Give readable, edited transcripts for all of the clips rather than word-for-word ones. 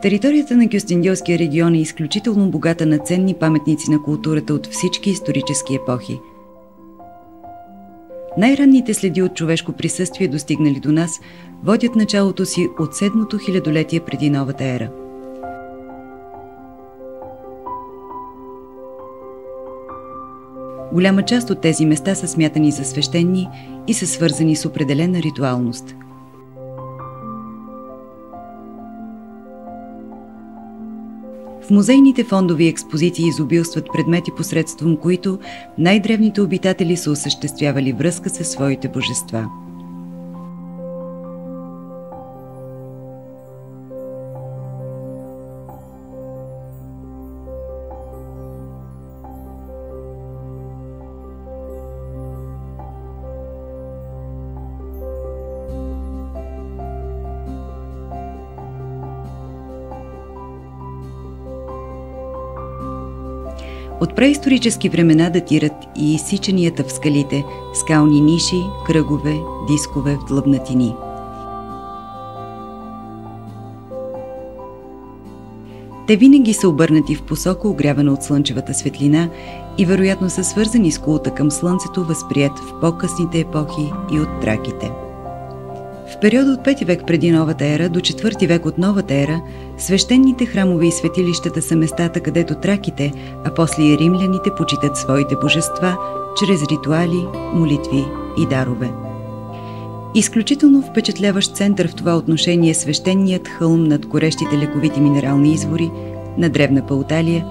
Територията на Кюстендилския регион е изключително богата на ценни паметници на културата от всички исторически епохи. Най-ранните следи от човешко присъствие, достигнали до нас, водят началото си от 7-то хилядолетие преди новата ера. Голяма част от тези места са смятани за свещени и са свързани с определена ритуалност. В музейните фондови експозиции изобилстват предмети, посредством които най-древните обитатели са осъществявали връзка със своите божества. От преисторически времена датират и изсичанията в скалите, скални ниши, кръгове, дискове в длъбнатини. Те винаги са обърнати в посока, огрявана от слънчевата светлина, и вероятно са свързани с култа към слънцето, възприет в по-късните епохи и от траките. В периода от 5 век преди новата ера до 4 век от новата ера, свещените храмове и светилищата са местата, където траките, а после и римляните почитат своите божества чрез ритуали, молитви и дарове. Изключително впечатляващ център в това отношение е свещеният хълм над горещите лековити минерални извори на древна Пауталия,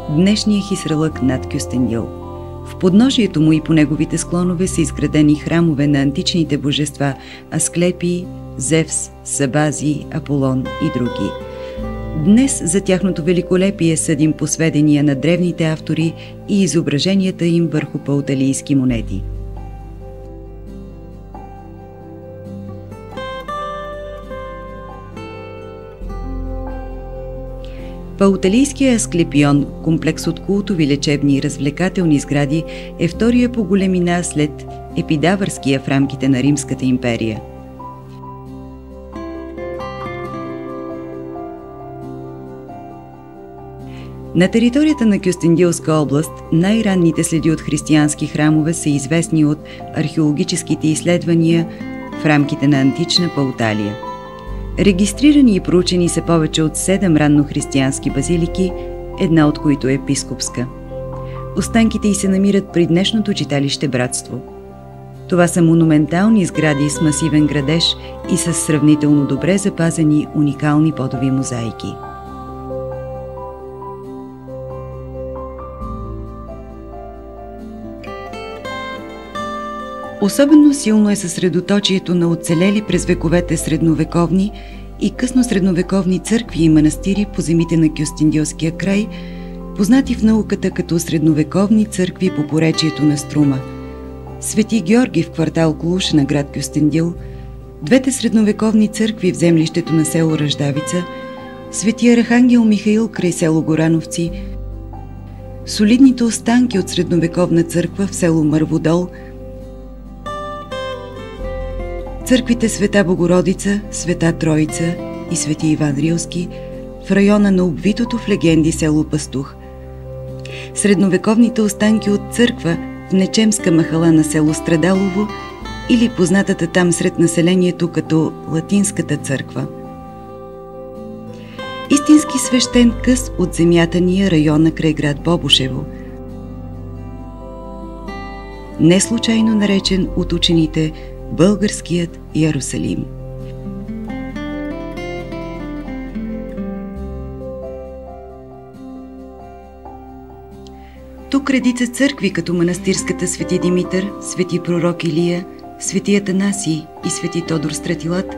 днешния Хисралък над Кюстендил. В подножието му и по неговите склонове са изградени храмове на античните божества Асклепий, Зевс, Сабази, Аполон и други. Днес за тяхното великолепие съдим по сведения на древните автори и изображенията им върху пауталийски монети. Пауталийския Асклепион, комплекс от култови, лечебни и развлекателни сгради, е втория по големина след Епидавърския в рамките на Римската империя. На територията на Кюстендилска област най-ранните следи от християнски храмове са известни от археологическите изследвания в рамките на антична Пауталия. Регистрирани и проучени са повече от 7 раннохристиянски базилики, една от които е епископска. Останките й се намират при днешното читалище Братство. Това са монументални сгради с масивен градеж и с сравнително добре запазени уникални подови мозайки. Особено силно е съсредоточието на оцелели през вековете средновековни и късносредновековни църкви и манастири по земите на Кюстендилския край, познати в науката като средновековни църкви по поречието на Струма. Свети Георги в квартал Клуш на град Кюстендил, двете средновековни църкви в землището на село Ръждавица, Свети Архангел Михаил край село Горановци, солидните останки от средновековна църква в село Мърводол, църквите Света Богородица, Света Троица и Свети Иван Рилски в района на обвитото в легенди село Пастух, средновековните останки от църква в Нечемска махала на село Страдалово или познатата там сред населението като Латинската църква. Истински свещен къс от земята ни е района край град Бобошево, не случайно наречен от учените Българският Иерусалим. Тук редица църкви, като манастирската Свети Димитър, Свети пророк Илия, Свети Атанасий и Свети Тодор Стратилат,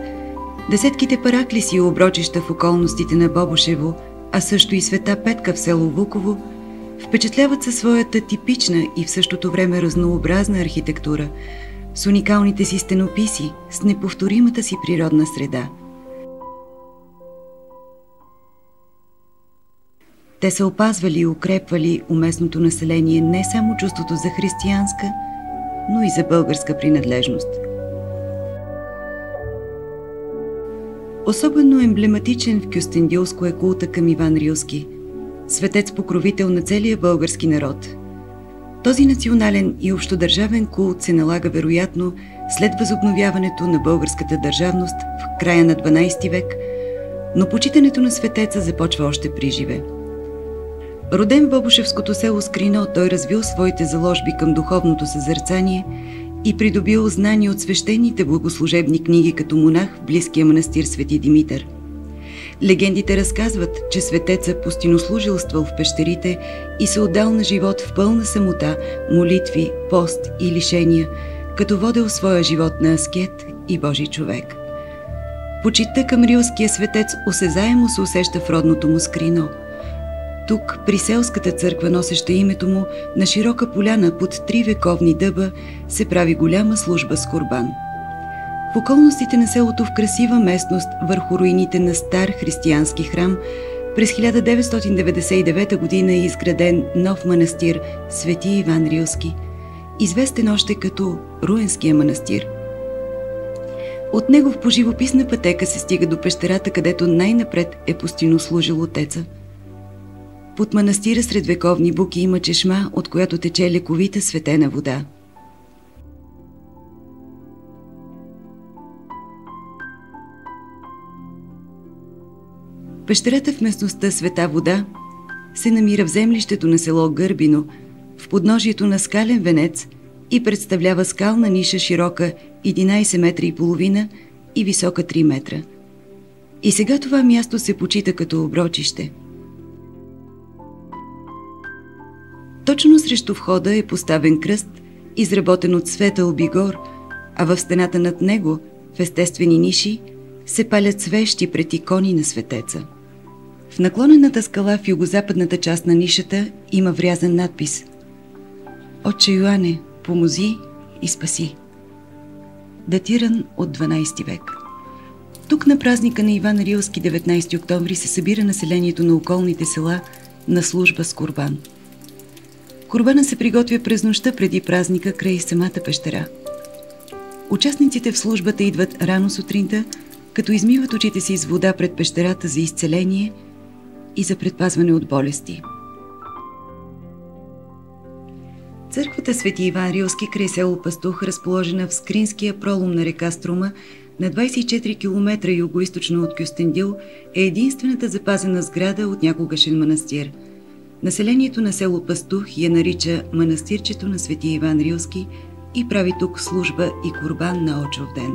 десетките параклиси и оброчища в околностите на Бобошево, а също и Света Петка в село Вуково, впечатляват със своята типична и в същото време разнообразна архитектура, с уникалните си стенописи, с неповторимата си природна среда. Те са опазвали и укрепвали у местното население не само чувството за християнска, но и за българска принадлежност. Особено емблематичен в Кюстендилско е култа към Иван Рилски, светец-покровител на целия български народ. Този национален и общодържавен култ се налага вероятно след възобновяването на българската държавност в края на 12 век, но почитането на светеца започва още при живе. Роден в Бобошевското село Скрино, той развил своите заложби към духовното съзерцание и придобил знания от свещените богослужебни книги като монах в близкия манастир Свети Димитър. Легендите разказват, че светеца пустинослужилствал в пещерите и се отдал на живот в пълна самота, молитви, пост и лишения, като водел своя живот на аскет и Божий човек. Почитта към рилския светец осезаемо се усеща в родното му Скрино. Тук, при селската църква, носеща името му, на широка поляна под 3 вековни дъба, се прави голяма служба с курбан. В околностите на селото, в красива местност, върху руините на стар християнски храм, през 1999 година е изграден нов манастир Свети Иван Рилски, известен още като Руенския манастир. От него в поживописна пътека се стига до пещерата, където най-напред е пустинослужил отеца. Под манастира сред вековни буки има чешма, от която тече лековита светена вода. Пещерата в местността Света вода се намира в землището на село Гърбино, в подножието на скален венец и представлява скална ниша широка 11 метра и половина и висока 3 метра. И сега това място се почита като оброчище. Точно срещу входа е поставен кръст, изработен от светъл бигор, а в стената над него, в естествени ниши, се палят свещи пред икони на светеца. В наклонената скала в югозападната част на нишата има врязан надпис: „Отче Йоане, помози и спаси“, датиран от 12 век. Тук на празника на Иван Рилски 19 октомври се събира населението на околните села на служба с курбан. Курбана се приготвя през нощта преди празника край самата пещера. Участниците в службата идват рано сутринта, като измиват очите си с вода пред пещерата за изцеление и за предпазване от болести. Църквата Свети Иван Рилски край село Пастух, разположена в скринския пролом на река Струма, на 24 км югоизточно от Кюстендил, е единствената запазена сграда от някогашен манастир. Населението на село Пастух я нарича Манастирчето на Свети Иван Рилски и прави тук служба и курбан на Очов ден.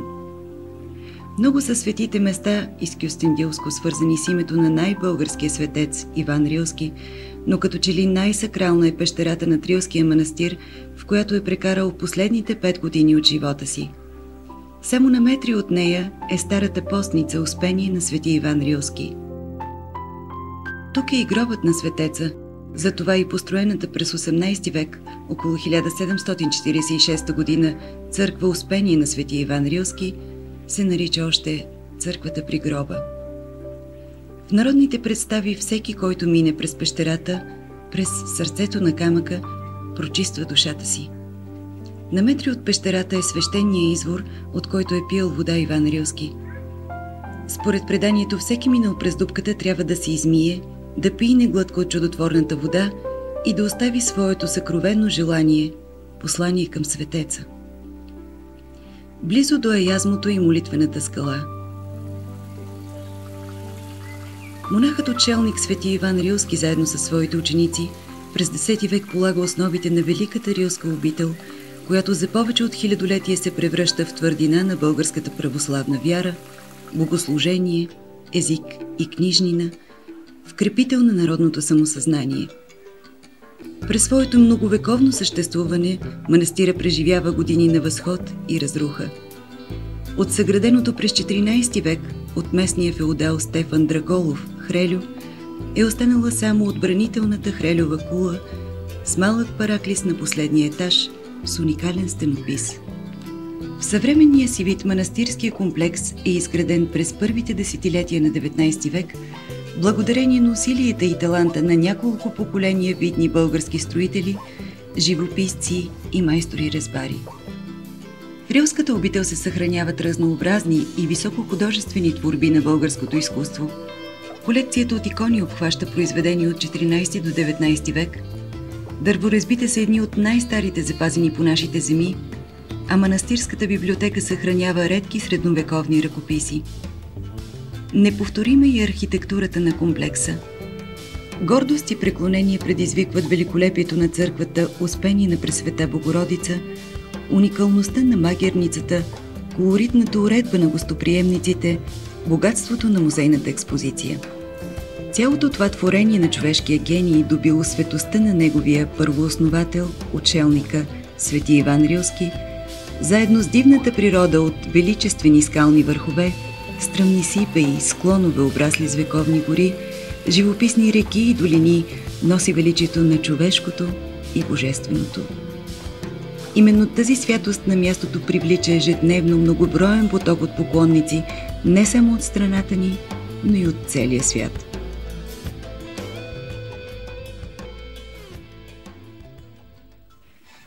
Много са светите места из Кюстендилско, свързани с името на най-българския светец Иван Рилски, но като че ли най-сакрална е пещерата на Рилския манастир, в която е прекарал последните 5 години от живота си. Само на метри от нея е старата постница Успение на Свети Иван Рилски. Тук е и гробът на светеца, затова и построената през 18 век, около 1746 година, църква Успение на Свети Иван Рилски се нарича още църквата при гроба. В народните представи всеки, който мине през пещерата, през сърцето на камъка, прочиства душата си. На метри от пещерата е свещения извор, от който е пил вода Иван Рилски. Според преданието, всеки минал през дупката трябва да се измие, да пине глътка от чудотворната вода и да остави своето съкровено желание, послание към светеца. Близо до аязмото и молитвената скала. Монахът-отшелник Свети Иван Рилски заедно със своите ученици през 10 век полага основите на великата рилска обител, която за повече от хилядолетие се превръща в твърдина на българската православна вяра, богослужение, език и книжнина, в крепител на народното самосъзнание. През своето многовековно съществуване манастира преживява години на възход и разруха. От съграденото през 14 век от местния феодал Стефан Драголов Хрелю е останала само отбранителната хрелюва кула с малък параклис на последния етаж с уникален стенопис. В съвременния си вид манастирския комплекс е изграден през първите десетилетия на 19 век Благодарение на усилията и таланта на няколко поколения видни български строители, живописци и майстори-резбари. В Рилската обител се съхраняват разнообразни и високохудожествени творби на българското изкуство. Колекцията от икони обхваща произведения от 14 до 19 век. Дърворезбите са едни от най-старите запазени по нашите земи, а манастирската библиотека съхранява редки средновековни ръкописи. Неповторима е архитектурата на комплекса. Гордост и преклонение предизвикват великолепието на църквата Успение на Пресвета Богородица, уникалността на магерницата, колоритната уредба на гостоприемниците, богатството на музейната експозиция. Цялото това творение на човешкия гений добило светостта на неговия първоосновател, отшелника, свети Иван Рилски, заедно с дивната природа от величествени скални върхове, стръмни сипеи, склонове, обрасли с вековни гори, живописни реки и долини, носи величието на човешкото и божественото. Именно тази святост на мястото привлича ежедневно многоброен поток от поклонници, не само от страната ни, но и от целия свят.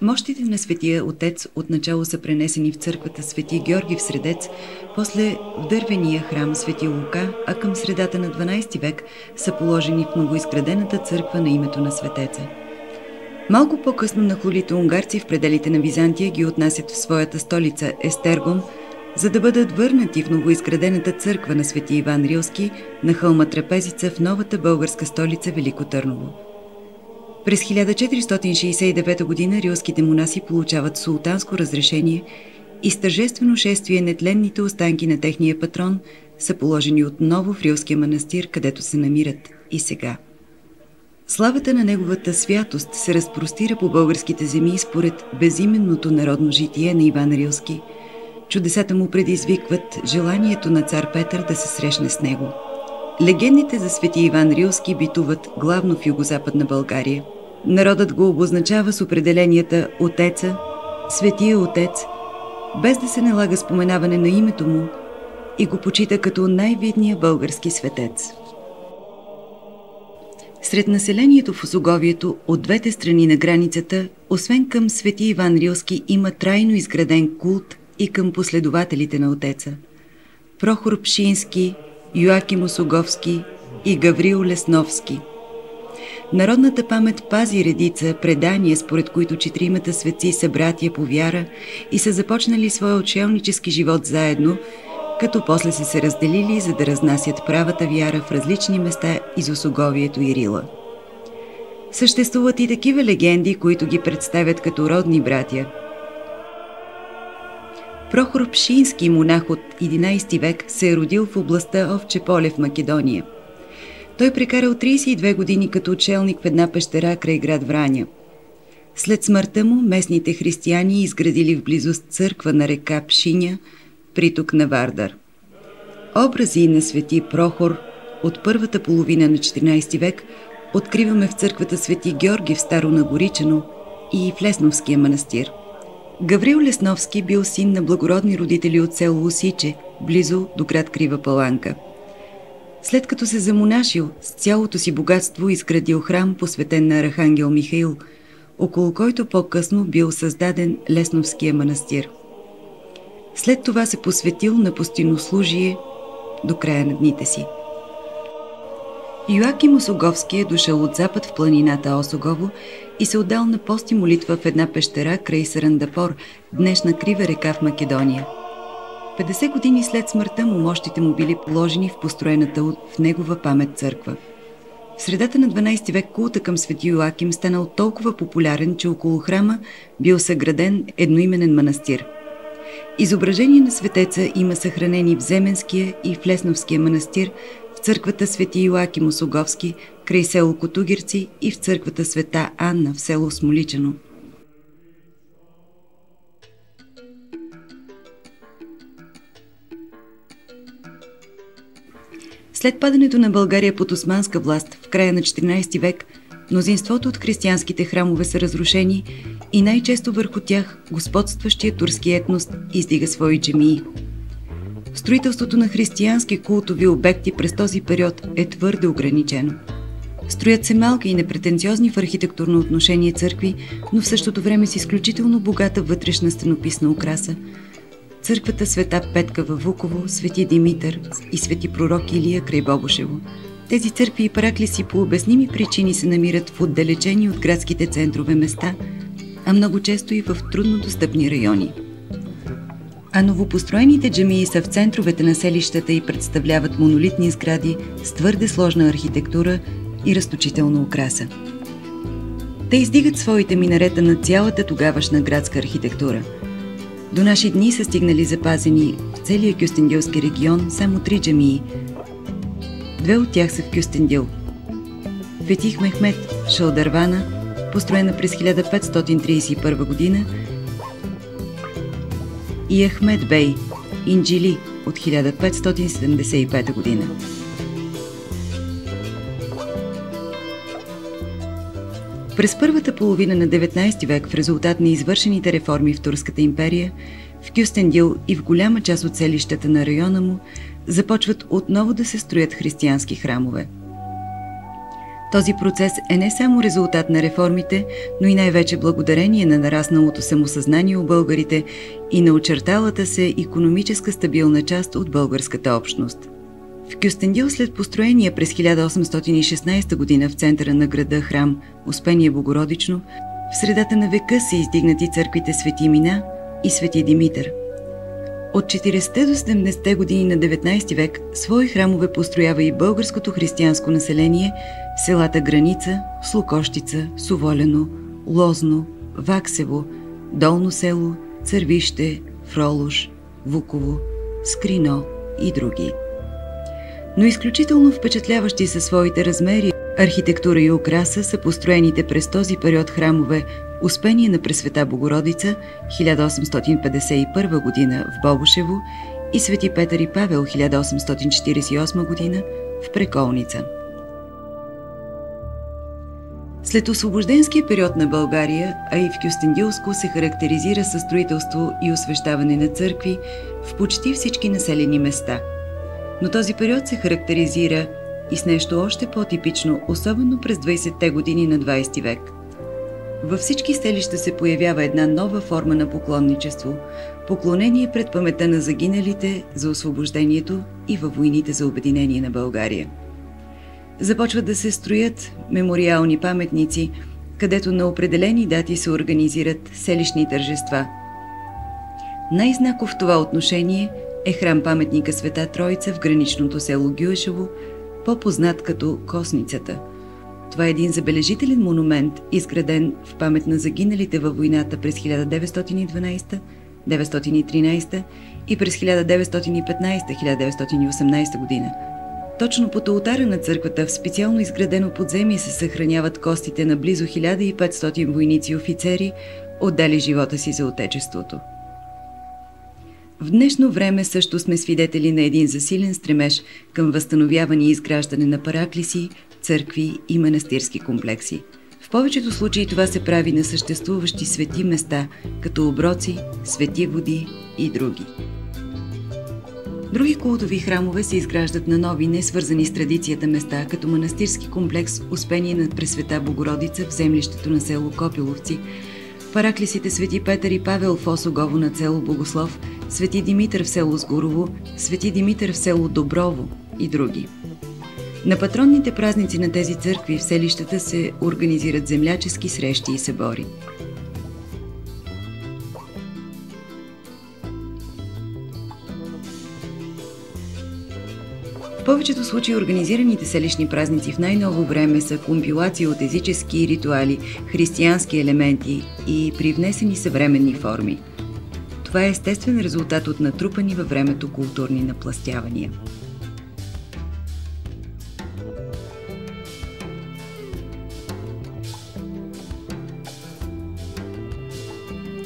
Мощите на Светия Отец отначало са пренесени в църквата Свети Георги в Средец, после в дървения храм Свети Лука, а към средата на 12 век са положени в новоизградената църква на името на светеца. Малко по-късно нахлулите унгарци в пределите на Византия ги отнасят в своята столица Естергом, за да бъдат върнати в новоизградената църква на Свети Иван Рилски на хълма Трапезица в новата българска столица Велико Търново. През 1469 г. рилските монаси получават султанско разрешение и с тържествено шествие нетленните останки на техния патрон са положени отново в Рилския манастир, където се намират и сега. Славата на неговата святост се разпростира по българските земи според безименното народно житие на Иван Рилски. Чудесата му предизвикват желанието на цар Петър да се срещне с него. Легендите за свети Иван Рилски битуват главно в югозападна България. Народът го обозначава с определенията Отеца, Светия Отец, без да се налага споменаване на името му, и го почита като най-видния български светец. Сред населението в Осоговието от двете страни на границата, освен към свети Иван Рилски, има трайно изграден култ и към последователите на Отеца. Прохор Пшински, Йоаким Осоговски и Гаврил Лесновски. Народната памет пази редица предания, според които четиримата светци са братия по вяра и са започнали своя отшелнически живот заедно, като после са се разделили, за да разнасят правата вяра в различни места из Осоговието и Рила. Съществуват и такива легенди, които ги представят като родни братя. Прохор Пшински, монах от 11 век, се е родил в областта Овче поле в Македония. Той прекарал 32 години като учелник в една пещера край град Враня. След смъртта му местните християни изградили в близост църква на река Пшиня, приток на Вардар. Образи на свети Прохор от първата половина на 14 век откриваме в църквата Свети Георги в Старо Нагоричано и в Лесновския манастир. Гаврил Лесновски бил син на благородни родители от село Осиче, близо до град Крива Паланка. След като се замонашил, с цялото си богатство изградил храм, посветен на Архангел Михаил, около който по-късно бил създаден Лесновския манастир. След това се посветил на постояннослужие до края на дните си. Йоаким Осоговски е дошъл от запад в планината Осогово и се отдал на пост и молитва в една пещера край Сарандапор, днешна крива река в Македония. 50 години след смъртта му мощите му били положени в построената в негова памет църква. В средата на 12 век култа към свети Йоаким станал толкова популярен, че около храма бил съграден едноименен манастир. Изображения на светеца има съхранени в Земенския и в Лесновския манастир, в църквата Свети Йоаким Осоговски, край село Котугирци и в църквата Света Анна в село Смоличано. След падането на България под османска власт в края на 14 век, мнозинството от християнските храмове са разрушени и най-често върху тях господстващия турски етнос издига свои джамии. Строителството на християнски култови обекти през този период е твърде ограничено. Строят се малки и непретенциозни в архитектурно отношение църкви, но в същото време с изключително богата вътрешна стенописна украса. Църквата Света Петка във Вуково, Свети Димитър и Свети пророк Илия край Бобошево. Тези църкви и параклиси по обясними причини се намират в отдалечени от градските центрове места, а много често и в труднодостъпни райони. А новопостроените джамии са в центровете на селищата и представляват монолитни сгради с твърде сложна архитектура и разточителна украса. Те издигат своите минарета на цялата тогавашна градска архитектура. До наши дни са стигнали запазени в целия Кюстендилски регион само 3 джамии. 2 от тях са в Кюстендил. Фетих Мехмед Шалдарвана, построена през 1531 година, и Ахмед Бей Инджили от 1575 година. През първата половина на 19 век, в резултат на извършените реформи в Турската империя, в Кюстендил и в голяма част от селищата на района му започват отново да се строят християнски храмове. Този процес е не само резултат на реформите, но и най-вече благодарение на нарасналото самосъзнание у българите и на очерталата се икономическа стабилна част от българската общност. В Кюстендил след построения през 1816 година в центъра на града храм Успение Богородично, в средата на века са издигнати църквите Свети Мина и Свети Димитър. От 40-те до 70-те години на 19 век свои храмове построява и българското християнско население в селата Граница, Слокощица, Соволяно, Лозно, Ваксево, Долно село, Цървище, Фролош, Вуково, Скрино и други. Но изключително впечатляващи със своите размери, архитектура и украса са построените през този период храмове Успение на Пресвета Богородица 1851 година в Бобошево и Свети Петър и Павел 1848 година в Преколница. След освобожденския период на България, а и в Кюстендилско се характеризира със строителство и освещаване на църкви в почти всички населени места. Но този период се характеризира и с нещо още по-типично, особено през 20-те години на 20 век. Във всички селища се появява една нова форма на поклонничество – поклонение пред паметта на загиналите за освобождението и във войните за обединение на България. Започват да се строят мемориални паметници, където на определени дати се организират селищни тържества. Най-знаков в това отношение е храм-паметника Света Троица в граничното село Гюешево, по-познат като Косницата. Това е един забележителен монумент, изграден в памет на загиналите във войната през 1912, 1913 и през 1915-1918 година. Точно под олтара на църквата в специално изградено подземие се съхраняват костите на близо 1500 войници и офицери, отдали живота си за Отечеството. В днешно време също сме свидетели на един засилен стремеж към възстановяване и изграждане на параклиси, църкви и манастирски комплекси. В повечето случаи това се прави на съществуващи свети места, като оброци, свети води и други. Други култови храмове се изграждат на нови, не свързани с традицията места, като манастирски комплекс Успение на Пресвета Богородица в землището на село Копиловци, параклисите Свети Петър и Павел в Осогово на село Богослов, Свети Димитър в село Сгурово, Свети Димитър в село Доброво и други. На патронните празници на тези църкви в селищата се организират землячески срещи и събори. В повечето случаи организираните селищни празници в най-ново време са компилации от езически ритуали, християнски елементи и привнесени съвременни форми. Това е естествен резултат от натрупани във времето културни напластявания.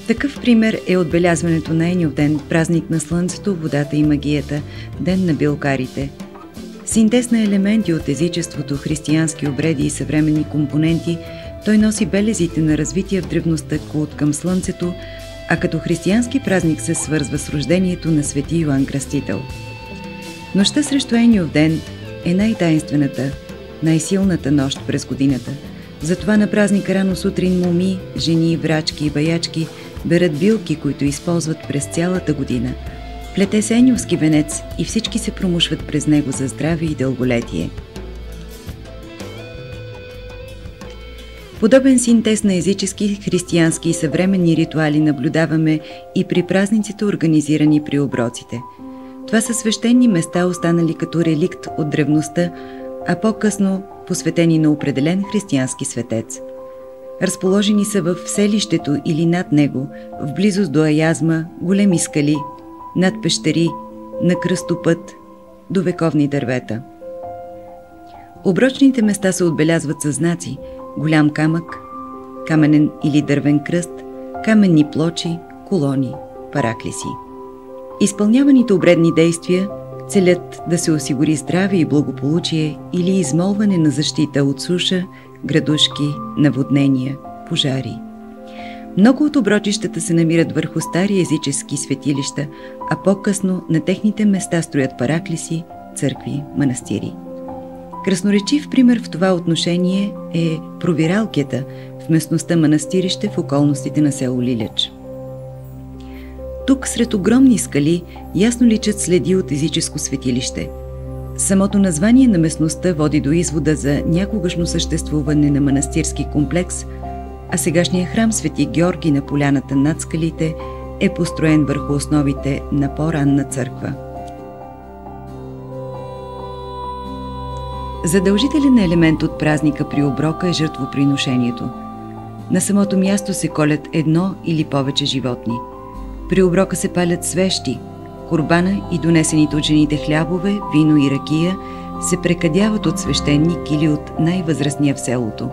Такъв пример е отбелязването на Еньов ден, празник на слънцето, водата и магията, ден на билкарите. Синтез на елементи от езичеството, християнски обреди и съвременни компоненти, той носи белезите на развитие в древността култ към слънцето, а като християнски празник се свързва с рождението на свети Йоан Кръстител. Нощта срещу Еньов ден е най-таинствената, най-силната нощ през годината. Затова на празника рано сутрин моми, жени, врачки и баячки берат билки, които използват през цялата година. Плете се еньовски венец и всички се промушват през него за здраве и дълголетие. Подобен синтез на езически, християнски и съвременни ритуали наблюдаваме и при празниците, организирани при оброците. Това са свещени места, останали като реликт от древността, а по-късно посветени на определен християнски светец. Разположени са в селището или над него, в близост до аязма, големи скали, над пещери, на кръстопът, до вековни дървета. Оброчните места се отбелязват със знаци: голям камък, каменен или дървен кръст, каменни плочи, колони, параклиси. Изпълняваните обредни действия целят да се осигури здраве и благополучие или измолване на защита от суша, градушки, наводнения, пожари. Много от оброчищата се намират върху стари езически светилища, а по-късно на техните места строят параклиси, църкви, манастири. Красноречив пример в това отношение е Провиралкята в местността Манастирище в околностите на село Лиляч. Тук, сред огромни скали, ясно личат следи от езическо светилище. Самото название на местността води до извода за някогашно съществуване на манастирски комплекс, а сегашният храм Свети Георги на поляната над скалите е построен върху основите на по-ранна църква. Задължителен елемент от празника при оброка е жертвоприношението. На самото място се колят едно или повече животни. При оброка се палят свещи, курбана и донесените от жените хлябове, вино и ракия се прекадяват от свещеник или от най-възрастния в селото.